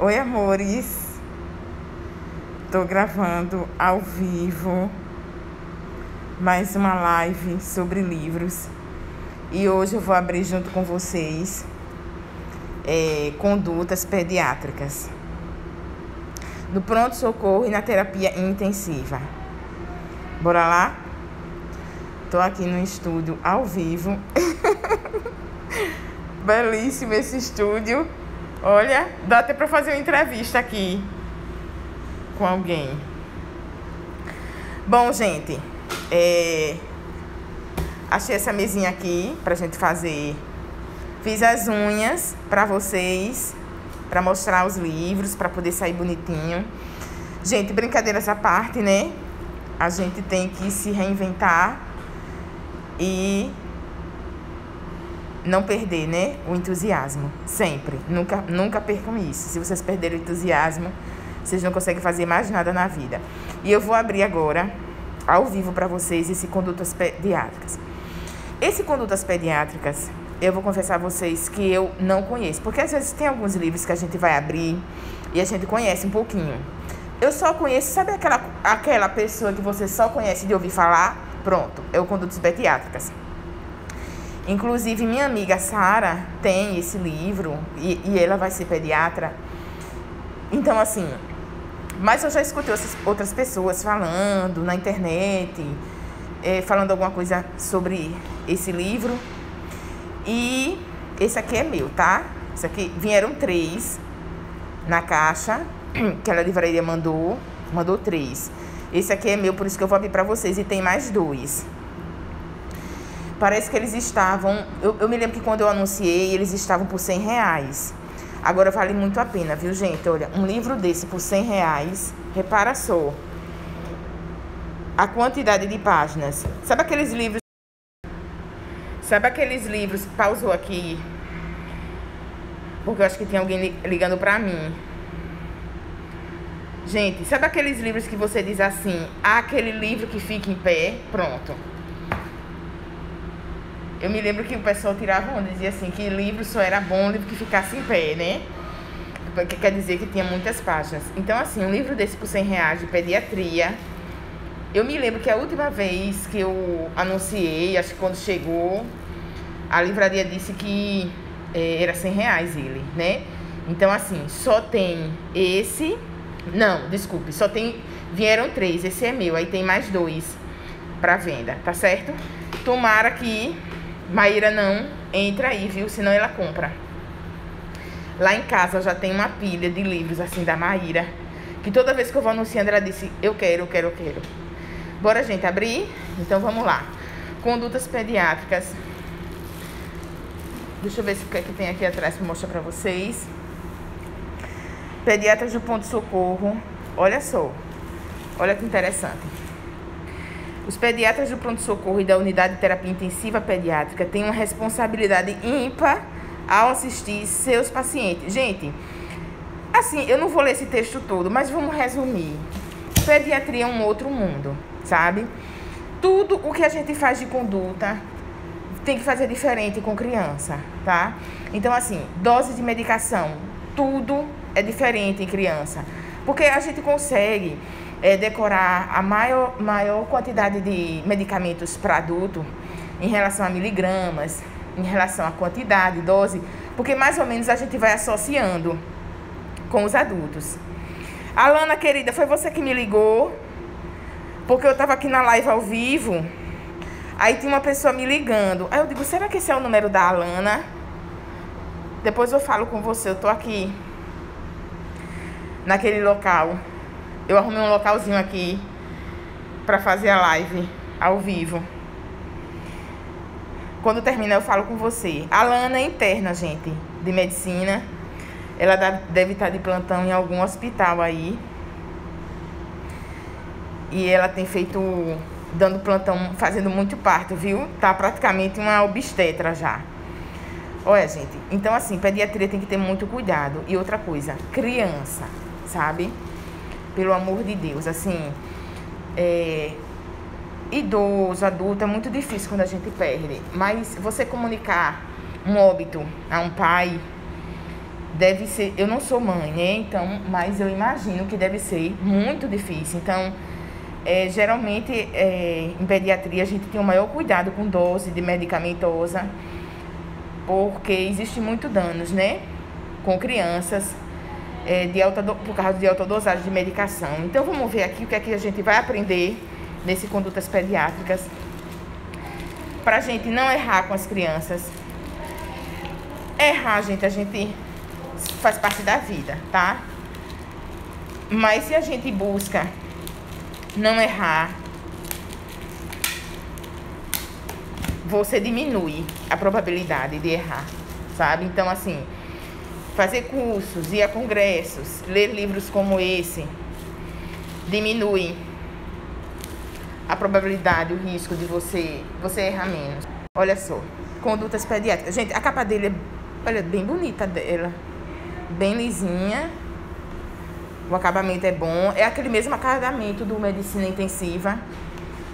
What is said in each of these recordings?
Oi, amores. Tô gravando ao vivo mais uma live sobre livros. E hoje eu vou abrir junto com vocês condutas pediátricas no pronto-socorro e na terapia intensiva. Bora lá? Tô aqui no estúdio ao vivo. Belíssimo esse estúdio. Olha, dá até pra fazer uma entrevista aqui com alguém. Bom, gente, achei essa mesinha aqui pra gente fazer. Fiz as unhas pra vocês, pra mostrar os livros, pra poder sair bonitinho. Gente, brincadeiras à parte, né? A gente tem que se reinventar e não perder, né, o entusiasmo, sempre, nunca percam isso. Se vocês perderem o entusiasmo, vocês não conseguem fazer mais nada na vida. E eu vou abrir agora, ao vivo, para vocês, esse Condutas Pediátricas. Esse Condutas Pediátricas, eu vou confessar a vocês que eu não conheço, porque às vezes tem alguns livros que a gente vai abrir e a gente conhece um pouquinho. Eu só conheço, sabe aquela pessoa que você só conhece de ouvir falar? Pronto, é o Condutas Pediátricas. Inclusive, minha amiga Sara tem esse livro e ela vai ser pediatra. Então, assim, mas eu já escutei outras pessoas falando na internet, falando alguma coisa sobre esse livro. E esse aqui é meu, tá? Esse aqui, vieram 3 na caixa, que a livraria mandou 3. Esse aqui é meu, por isso que eu vou abrir pra vocês. E tem mais 2. Parece que eles estavam... Eu me lembro que quando eu anunciei, eles estavam por R$100. Agora vale muito a pena, viu, gente? Olha, um livro desse por R$100, repara só a quantidade de páginas. Sabe aqueles livros... Pausou aqui, porque eu acho que tem alguém ligando pra mim. Gente, sabe aqueles livros que você diz assim, aquele livro que fica em pé? Pronto. Eu me lembro que o pessoal tirava onda, dizia assim, que livro só era bom livro que ficasse em pé, né? Porque quer dizer que tinha muitas páginas. Então, assim, um livro desse por R$100 de pediatria. Eu me lembro que a última vez que eu anunciei, acho que quando chegou, a livraria disse que era R$100 ele, né? Então, assim, só tem esse... Não, desculpe, só tem... Vieram 3, esse é meu, aí tem mais 2 pra venda, tá certo? Tomara que Maíra não entra aí, viu? Senão ela compra. Lá em casa já tem uma pilha de livros, assim, da Maíra, que toda vez que eu vou anunciando, ela disse, eu quero. Bora, gente, abrir? Então, vamos lá. Condutas pediátricas. Deixa eu ver se o que é que tem aqui atrás pra mostrar pra vocês. Pediatras do pronto-socorro. Olha só. Olha que interessante. Os pediatras do pronto-socorro e da unidade de terapia intensiva pediátrica têm uma responsabilidade ímpar ao assistir seus pacientes. Gente, assim, eu não vou ler esse texto todo, mas vamos resumir. Pediatria é um outro mundo, sabe? Tudo o que a gente faz de conduta tem que fazer diferente com criança, tá? Então, assim, dose de medicação, tudo é diferente em criança. Porque a gente consegue... decorar a maior quantidade de medicamentos para adulto em relação a miligramas, em relação à quantidade, dose, porque mais ou menos a gente vai associando com os adultos. Alana, querida, foi você que me ligou? Porque eu tava aqui na live ao vivo, aí tinha uma pessoa me ligando. Aí eu digo, será que esse é o número da Alana? Depois eu falo com você, eu tô aqui naquele local. Eu arrumei um localzinho aqui pra fazer a live ao vivo. Quando terminar, eu falo com você. A Alana é interna, gente, de medicina. Ela deve estar de plantão em algum hospital aí. E ela tem dando plantão, fazendo muito parto, viu? Tá praticamente uma obstetra já. Olha, gente, então assim, pediatria tem que ter muito cuidado. E outra coisa, criança, sabe? Pelo amor de Deus, assim, idoso, adulto, é muito difícil quando a gente perde. Mas você comunicar um óbito a um pai deve ser... Eu não sou mãe, né? Então, mas eu imagino que deve ser muito difícil. Então, geralmente, em pediatria, a gente tem o maior cuidado com dose de medicamentosa, porque existe muito danos, né? Com crianças, por causa de alta dosagem de medicação. Então, vamos ver aqui o que é que a gente vai aprender nesse Condutas Pediátricas, pra gente não errar com as crianças. Errar, gente, a gente faz parte da vida, tá? Mas se a gente busca não errar, você diminui a probabilidade de errar, sabe? Então, assim, fazer cursos, ir a congressos, ler livros como esse, diminui a probabilidade, o risco de você errar menos. Olha só, Condutas Pediátricas. Gente, a capa dele olha, bem bonita dela, bem lisinha. O acabamento é bom. É aquele mesmo acabamento do Medicina Intensiva.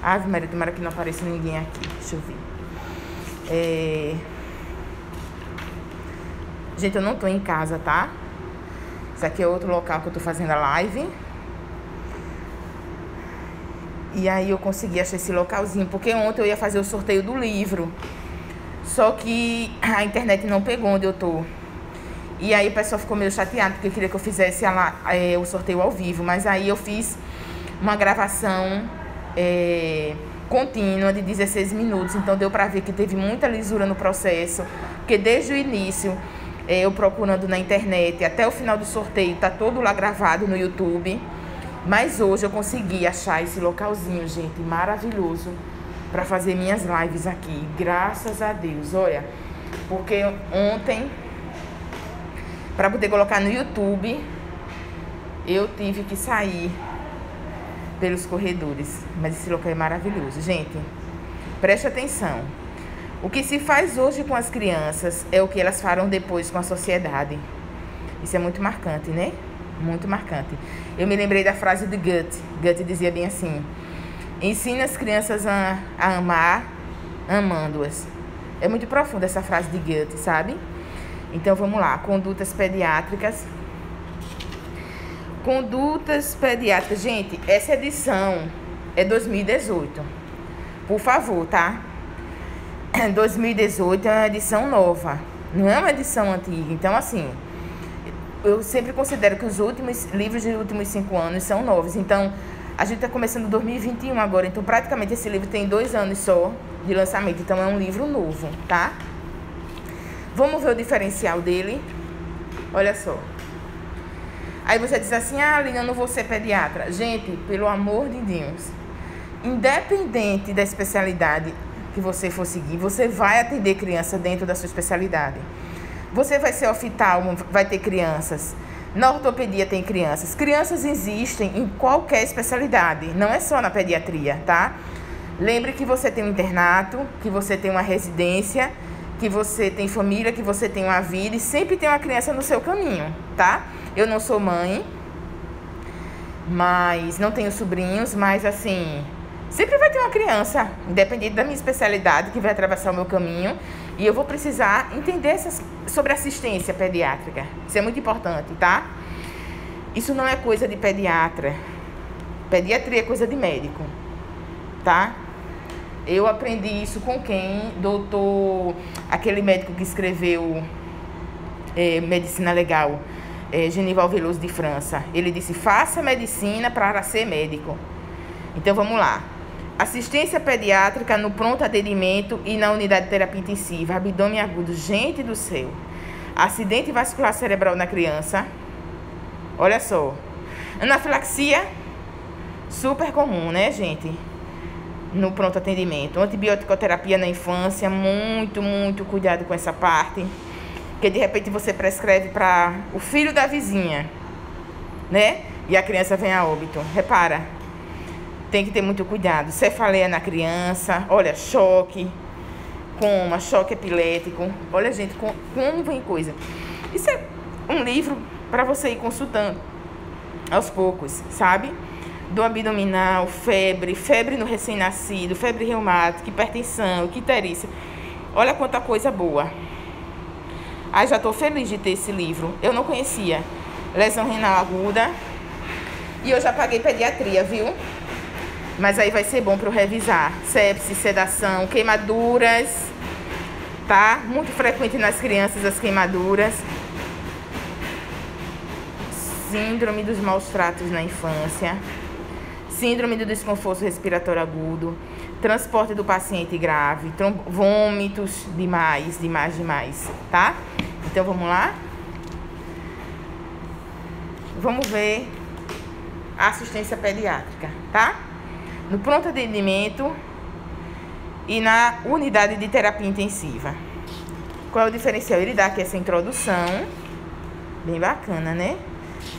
Ave Maria, tomara que não apareça ninguém aqui. Deixa eu ver. Gente, eu não tô em casa, tá? Isso aqui é outro local que eu tô fazendo a live. E aí eu consegui achar esse localzinho, porque ontem eu ia fazer o sorteio do livro. Só que a internet não pegou onde eu tô. E aí o pessoal ficou meio chateado, porque queria que eu fizesse o sorteio ao vivo. Mas aí eu fiz uma gravação contínua de 16 minutos. Então deu pra ver que teve muita lisura no processo. Porque desde o início, eu procurando na internet, até o final do sorteio, tá todo lá gravado no YouTube. Mas hoje eu consegui achar esse localzinho, gente, maravilhoso, para fazer minhas lives aqui. Graças a Deus, olha. Porque ontem, para poder colocar no YouTube, eu tive que sair pelos corredores. Mas esse local é maravilhoso. Gente, preste atenção. O que se faz hoje com as crianças é o que elas farão depois com a sociedade. Isso é muito marcante, né? Muito marcante. Eu me lembrei da frase de Goethe. Goethe dizia bem assim: ensina as crianças a amar, amando-as. É muito profunda essa frase de Goethe, sabe? Então vamos lá, Condutas Pediátricas. Condutas Pediátricas. Gente, essa edição é 2018. Por favor, tá? 2018 é uma edição nova, não é uma edição antiga. Então, assim, eu sempre considero que os últimos livros dos últimos 5 anos são novos. Então, a gente está começando 2021 agora. Então, praticamente, esse livro tem 2 anos só de lançamento. Então, é um livro novo, tá? Vamos ver o diferencial dele. Olha só. Aí você diz assim: ah, Aline, eu não vou ser pediatra. Gente, pelo amor de Deus, independente da especialidade que você for seguir, você vai atender criança dentro da sua especialidade. Você vai ser oftalmo, vai ter crianças. Na ortopedia tem crianças. Crianças existem em qualquer especialidade, não é só na pediatria, tá? Lembre que você tem um internato, que você tem uma residência, que você tem família, que você tem uma vida e sempre tem uma criança no seu caminho, tá? Eu não sou mãe, mas não tenho sobrinhos, mas assim, sempre vai ter uma criança, independente da minha especialidade, que vai atravessar o meu caminho. E eu vou precisar entender sobre assistência pediátrica. Isso é muito importante, tá? Isso não é coisa de pediatra. Pediatria é coisa de médico, tá? Eu aprendi isso com quem? Aquele médico que escreveu Medicina Legal, Genival Veloso de França. Ele disse: faça medicina para ser médico. Então vamos lá. Assistência pediátrica no pronto atendimento e na unidade de terapia intensiva. Abdômen agudo. Gente do céu. Acidente vascular cerebral na criança. Olha só. Anafilaxia. Super comum, né, gente? No pronto atendimento. Antibioticoterapia na infância. Muito, muito cuidado com essa parte. Porque de repente você prescreve para o filho da vizinha, né? E a criança vem a óbito. Repara. Tem que ter muito cuidado. Cefaleia na criança. Olha, choque. Coma, choque epilético. Olha, gente, como vem coisa. Isso é um livro para você ir consultando aos poucos, sabe? Do abdominal, febre no recém-nascido, febre reumática, hipertensão, icterícia. Olha quanta coisa boa. Ai, já tô feliz de ter esse livro. Eu não conhecia. Lesão renal aguda. E eu já paguei pediatria, viu? Mas aí vai ser bom para eu revisar. Sepse, sedação, queimaduras, tá? Muito frequente nas crianças as queimaduras. Síndrome dos maus tratos na infância. Síndrome do desconforto respiratório agudo. Transporte do paciente grave. Vômitos demais, tá? Então vamos lá? Vamos ver a assistência pediátrica, tá? No pronto atendimento e na unidade de terapia intensiva. Qual é o diferencial? Ele dá aqui essa introdução, bem bacana, né?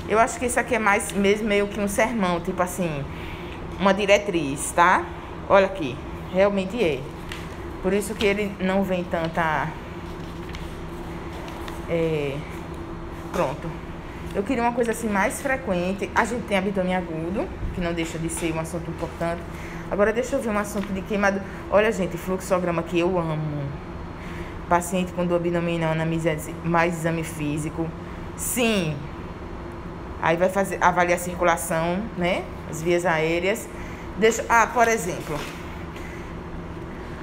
Eu acho que isso aqui é mais mesmo meio que um sermão, tipo assim, uma diretriz, tá? Olha aqui, realmente é. Por isso que ele não vem tanta... Pronto. Eu queria uma coisa assim mais frequente. A gente tem abdômen agudo, que não deixa de ser um assunto importante. Agora deixa eu ver um assunto de queimadura. Olha, gente, fluxograma que eu amo. Paciente com dor abdominal, anamnese mais exame físico. Sim. Aí vai avaliar a circulação, né? As vias aéreas. Por exemplo,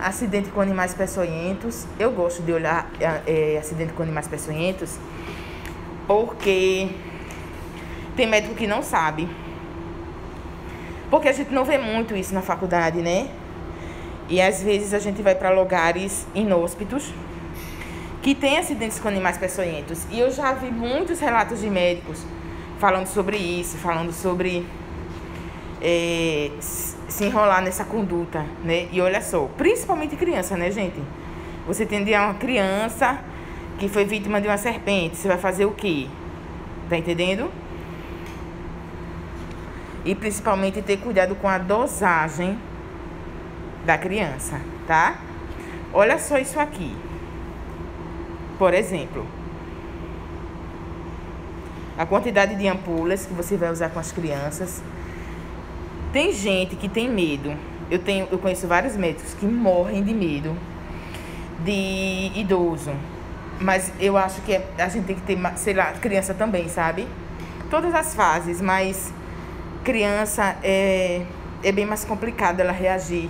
acidente com animais peçonhentos. Eu gosto de olhar acidente com animais peçonhentos porque tem médico que não sabe. Porque a gente não vê muito isso na faculdade, né? E às vezes a gente vai para lugares inóspitos que tem acidentes com animais peçonhentos. E eu já vi muitos relatos de médicos falando sobre isso, falando sobre se enrolar nessa conduta, né? E olha só, principalmente criança, né, gente? Você tem uma criança que foi vítima de uma serpente, você vai fazer o quê? Tá entendendo? E principalmente ter cuidado com a dosagem da criança, tá? Olha só isso aqui. Por exemplo, a quantidade de ampolas que você vai usar com as crianças. Tem gente que tem medo. Eu conheço vários médicos que morrem de medo de idoso. Mas eu acho que a gente tem que ter, sei lá, criança também, sabe? Todas as fases, mas criança é bem mais complicado ela reagir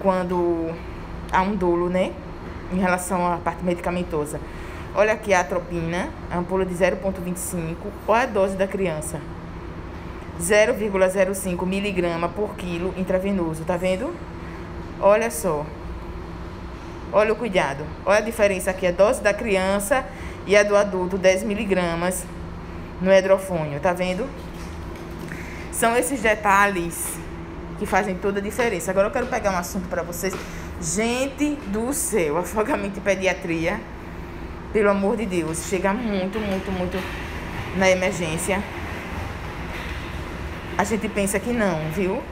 quando há um dolo, né? Em relação à parte medicamentosa. Olha aqui a atropina, a ampola de 0,25. Olha a dose da criança. 0,05 miligrama por quilo intravenoso, tá vendo? Olha só. Olha o cuidado. Olha a diferença aqui, a dose da criança e a do adulto, 10 miligramas no hidrofônio, tá vendo? São esses detalhes que fazem toda a diferença. Agora eu quero pegar um assunto para vocês. Gente do céu, afogamento em pediatria, pelo amor de Deus, chega muito na emergência. A gente pensa que não, viu?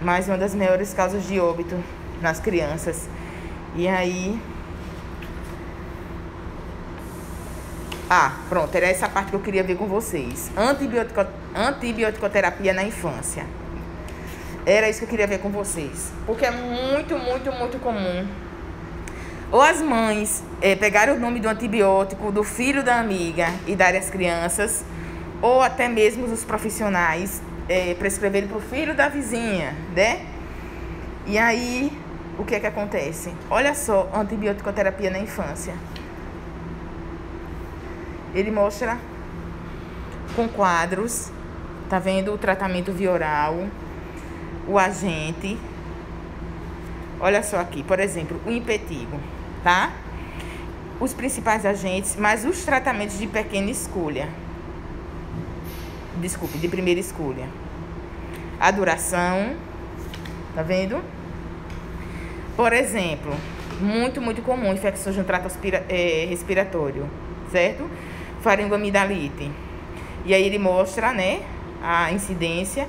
Mas uma das maiores causas de óbito nas crianças. E aí... pronto, era essa parte que eu queria ver com vocês. Antibioticoterapia na infância. Era isso que eu queria ver com vocês. Porque é muito comum. Ou as mães pegarem o nome do antibiótico do filho da amiga e darem às crianças, ou até mesmo os profissionais prescreverem para o filho da vizinha, né? E aí, o que é que acontece? Olha só, antibioticoterapia na infância. Ele mostra com quadros, tá vendo? O tratamento via oral, o agente. Olha só aqui, por exemplo, o impetigo, tá? Os principais agentes, mas os tratamentos de pequena escolha. Desculpe, de primeira escolha. A duração, tá vendo? Por exemplo, muito comum, infecções no trato respiratório, certo? Faringoamidalite. E aí ele mostra, né, a incidência,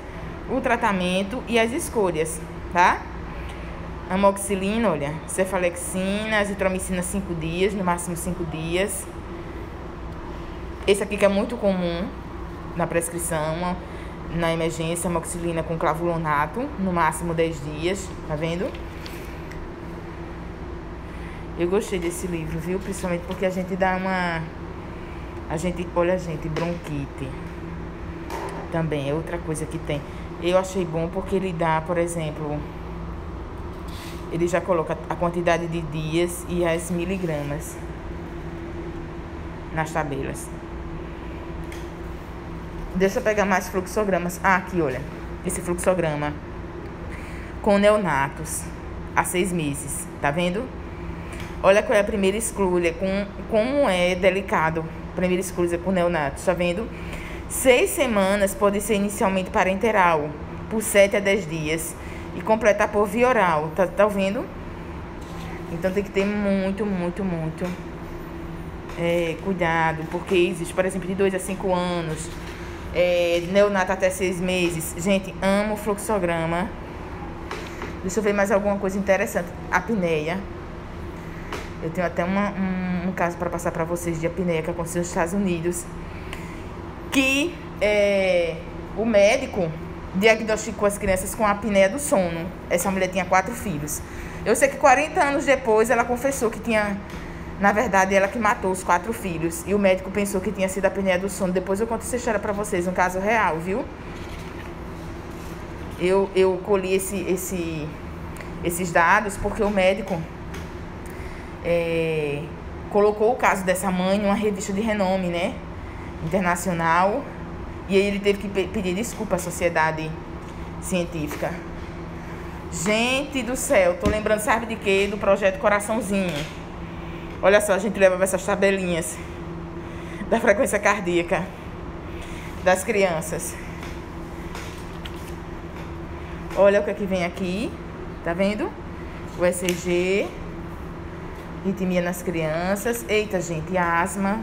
o tratamento e as escolhas, tá? Amoxicilina, olha, cefalexina, azitromicina 5 dias, no máximo 5 dias. Esse aqui que é muito comum na prescrição, na emergência, amoxicilina com clavulonato, no máximo 10 dias, tá vendo? Eu gostei desse livro, viu? Principalmente porque a gente dá uma... Olha, gente, bronquite também é outra coisa que tem. Eu achei bom porque ele dá, por exemplo... Ele já coloca a quantidade de dias e as miligramas nas tabelas. Deixa eu pegar mais fluxogramas. Ah, aqui, olha. Esse fluxograma com neonatos há 6 meses. Tá vendo? Olha qual é a primeira esclúria. Como é delicado. Primeira esclúria com neonatos. Tá vendo? 6 semanas pode ser inicialmente parenteral. Por 7 a 10 dias. E completar por via oral. Tá ouvindo? Então tem que ter muito cuidado. Porque existe, por exemplo, de 2 a 5 anos. Neonato até 6 meses. Gente, amo o fluxograma. Deixa eu ver mais alguma coisa interessante. Apneia. Eu tenho até um caso para passar para vocês de apneia que aconteceu nos Estados Unidos. Que o médico diagnosticou as crianças com apneia do sono. Essa mulher tinha 4 filhos. Eu sei que 40 anos depois ela confessou que tinha... Na verdade, ela que matou os 4 filhos. E o médico pensou que tinha sido a apneia do sono. Depois eu conto essa história pra vocês, um caso real, viu? Eu colhi esses dados porque o médico colocou o caso dessa mãe em uma revista de renome, né? Internacional. E aí ele teve que pedir desculpa à sociedade científica. Gente do céu, tô lembrando, sabe de quê? Do projeto Coraçãozinho. Olha só, a gente leva essas tabelinhas da frequência cardíaca das crianças. Olha o que é que vem aqui, tá vendo? O ECG, arritmia nas crianças. Eita, gente, asma.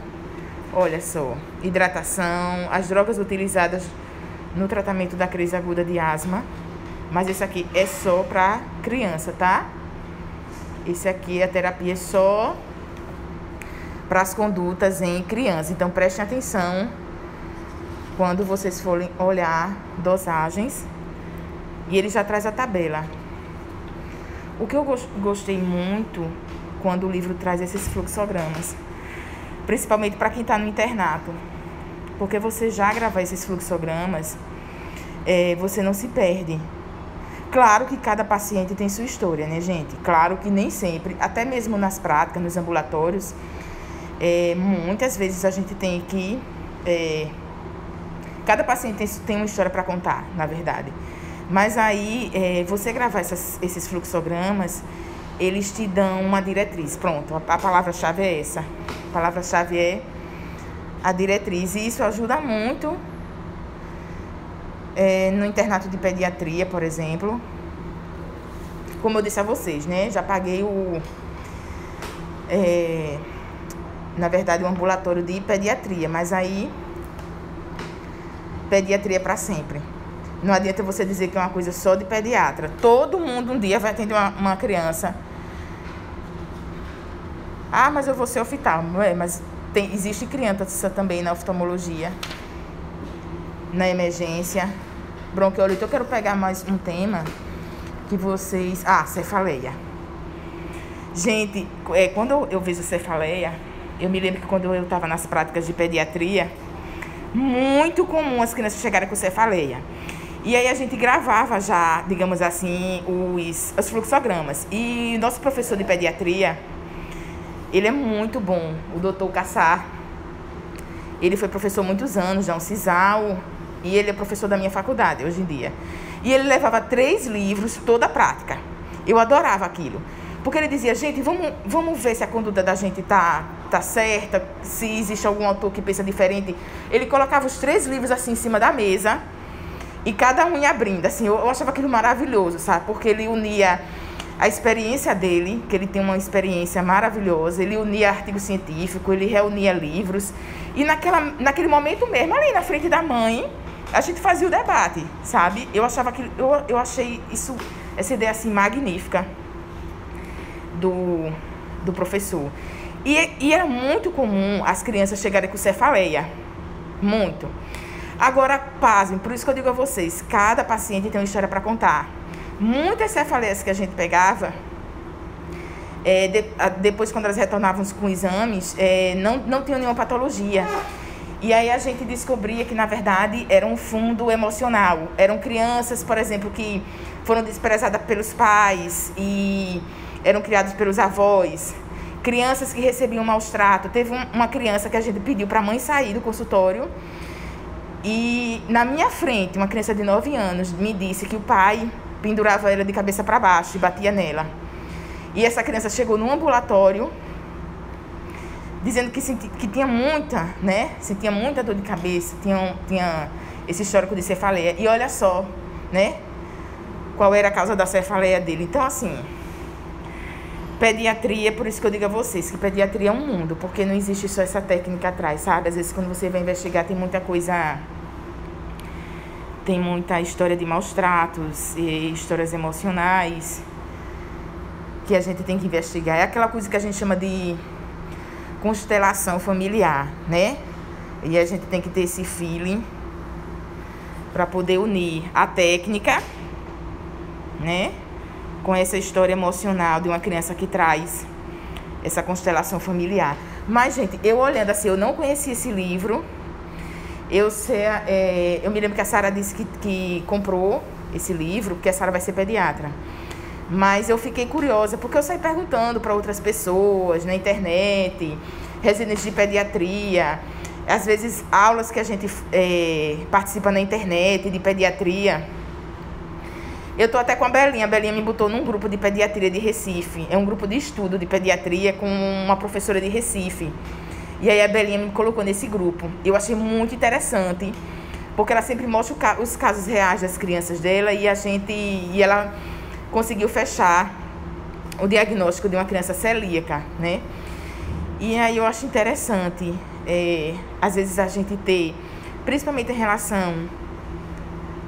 Olha só, hidratação, as drogas utilizadas no tratamento da crise aguda de asma. Mas esse aqui é só pra criança, tá? Esse aqui, a terapia é só para as condutas em criança. Então, prestem atenção quando vocês forem olhar dosagens. E ele já traz a tabela. O que eu gostei muito quando o livro traz esses fluxogramas, principalmente para quem está no internato, porque você já gravar esses fluxogramas, você não se perde. Claro que cada paciente tem sua história, né, gente? Claro que nem sempre, até mesmo nas práticas, nos ambulatórios, muitas vezes a gente tem que... cada paciente tem uma história para contar, na verdade. Mas aí, você gravar esses fluxogramas, eles te dão uma diretriz. Pronto, a palavra-chave é essa. A palavra-chave é a diretriz. E isso ajuda muito no internato de pediatria, por exemplo. Como eu disse a vocês, né? Já paguei na verdade, o ambulatório de pediatria. Mas aí, pediatria para sempre. Não adianta você dizer que é uma coisa só de pediatra. Todo mundo um dia vai atender uma criança. Ah, mas eu vou ser oftalmo. Mas existe criança também na oftalmologia, na emergência, bronquiolite. Eu quero pegar mais um tema que vocês... Ah, cefaleia. Gente, quando eu vejo cefaleia, eu me lembro que quando eu estava nas práticas de pediatria, muito comum as crianças chegarem com cefaleia. E aí a gente gravava já, digamos assim, os fluxogramas. E nosso professor de pediatria, ele é muito bom, o doutor Cassar. Ele foi professor há muitos anos, já um CISAL, e ele é professor da minha faculdade hoje em dia. E ele levava 3 livros, toda a prática. Eu adorava aquilo. Porque ele dizia, gente, vamos ver se a conduta da gente tá certa, se existe algum autor que pensa diferente. Ele colocava os 3 livros assim em cima da mesa, e cada um ia abrindo, assim, eu achava aquilo maravilhoso, sabe? Porque ele unia a experiência dele, que ele tem uma experiência maravilhosa, ele unia artigo científico, ele reunia livros, e naquele momento mesmo, ali na frente da mãe, a gente fazia o debate, sabe? Eu achei essa ideia, assim, magnífica do professor. E era muito comum as crianças chegarem com cefaleia, muito. Agora, pasmem, por isso que eu digo a vocês, cada paciente tem uma história para contar. Muitas cefaleias que a gente pegava, Depois, quando elas retornavam com exames, não tinham nenhuma patologia. E aí a gente descobria que, na verdade, era um fundo emocional. Eram crianças, por exemplo, que foram desprezadas pelos pais e eram criadas pelos avós. Crianças que recebiam maus tratos. Teve uma criança que a gente pediu para a mãe sair do consultório. E na minha frente, uma criança de 9 anos me disse que o pai pendurava ela de cabeça para baixo e batia nela. E essa criança chegou no ambulatório dizendo que tinha muita, né? Sentia muita dor de cabeça, tinha esse histórico de cefaleia. E olha só, né? Qual era a causa da cefaleia dele. Então, assim, pediatria, por isso que eu digo a vocês que pediatria é um mundo, porque não existe só essa técnica atrás, sabe? Às vezes, quando você vai investigar, tem muita coisa... Tem muita história de maus tratos e histórias emocionais que a gente tem que investigar. É aquela coisa que a gente chama de constelação familiar, né? E a gente tem que ter esse feeling para poder unir a técnica, né, com essa história emocional de uma criança que traz essa constelação familiar. Mas, gente, eu olhando assim, eu não conhecia esse livro. Eu me lembro que a Sara disse que comprou esse livro, porque a Sara vai ser pediatra. Mas eu fiquei curiosa, porque eu saí perguntando para outras pessoas na internet, residentes de pediatria, às vezes aulas que a gente participa na internet de pediatria. Eu tô até com a Belinha me botou num grupo de pediatria de Recife, é um grupo de estudo de pediatria com uma professora de Recife. E aí a Belinha me colocou nesse grupo. Eu achei muito interessante, porque ela sempre mostra os casos reais das crianças dela e ela conseguiu fechar o diagnóstico de uma criança celíaca, né? E aí eu acho interessante, às vezes a gente ter, principalmente em relação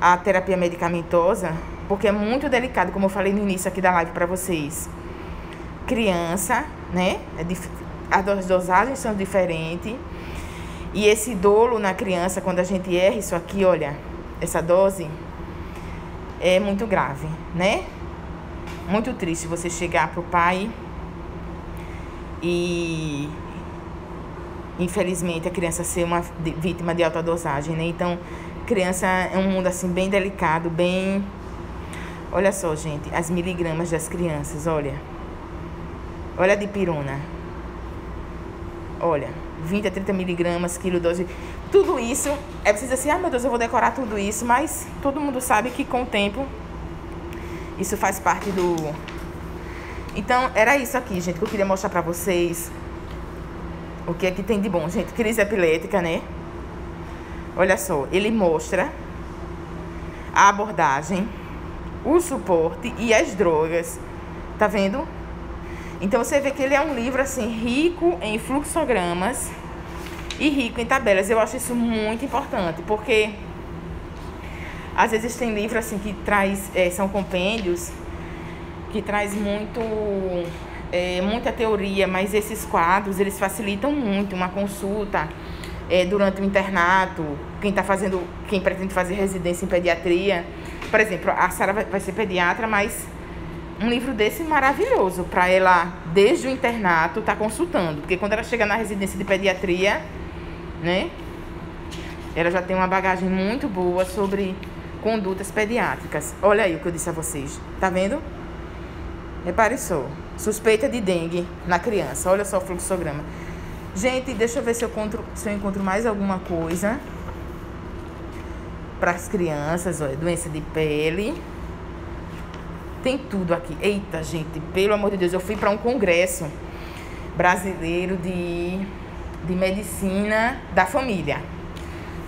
à terapia medicamentosa, porque é muito delicado, como eu falei no início aqui da live para vocês. Criança, né? As dosagens são diferentes. E esse dolo na criança, quando a gente erra isso aqui, olha, essa dose, é muito grave, né? Muito triste você chegar pro pai e, infelizmente, a criança ser uma vítima de alta dosagem, né? Então, criança é um mundo, assim, bem delicado, bem... Olha só, gente, as miligramas das crianças, olha. Olha a dipirona. Olha, 20 a 30 miligramas, quilodose. Tudo isso, preciso assim, meu Deus, eu vou decorar tudo isso, mas todo mundo sabe que com o tempo isso faz parte do... Então, era isso aqui, gente, que eu queria mostrar pra vocês. O que é que tem de bom, gente? Crise epilética, né? Olha só, ele mostra a abordagem, o suporte e as drogas. Tá vendo? Então, você vê que ele é um livro, assim, rico em fluxogramas e rico em tabelas. Eu acho isso muito importante, porque às vezes tem livro, assim, que traz... são compêndios que traz muita teoria, mas esses quadros, eles facilitam muito uma consulta durante o internato, quem pretende fazer residência em pediatria. Por exemplo, a Sara vai ser pediatra, mas um livro desse maravilhoso para ela, desde o internato, tá consultando. Porque quando ela chega na residência de pediatria, né, ela já tem uma bagagem muito boa sobre condutas pediátricas. Olha aí o que eu disse a vocês. Tá vendo? Repare só. Suspeita de dengue na criança. Olha só o fluxograma. Gente, deixa eu ver se eu encontro mais alguma coisa para as crianças. Olha, doença de pele. Tem tudo aqui. Eita, gente, pelo amor de Deus. Eu fui para um congresso brasileiro de medicina da família.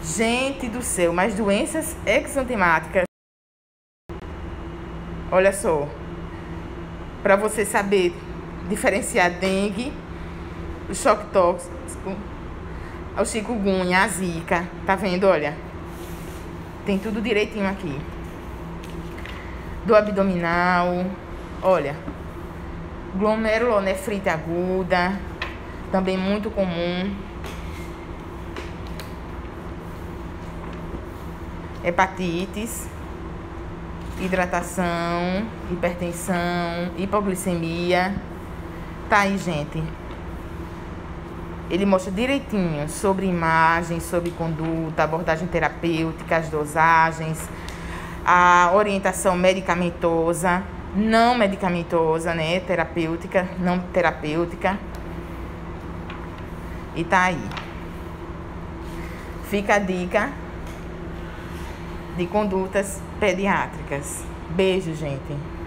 Gente do céu, mas doenças exantemáticas. Olha só. Para você saber diferenciar dengue, o choque tóxico, o chikungunya, a zika. Tá vendo? Olha. Tem tudo direitinho aqui. Do abdominal. Olha. Glomerulonefrite aguda. Também muito comum. Hepatites. Hidratação, hipertensão, hipoglicemia, Tá aí, gente. Ele mostra direitinho sobre imagem, sobre conduta, abordagem terapêutica, as dosagens, a orientação medicamentosa, não medicamentosa, né? Terapêutica, não terapêutica. E tá aí. Fica a dica de condutas pediátricas. Beijo, gente.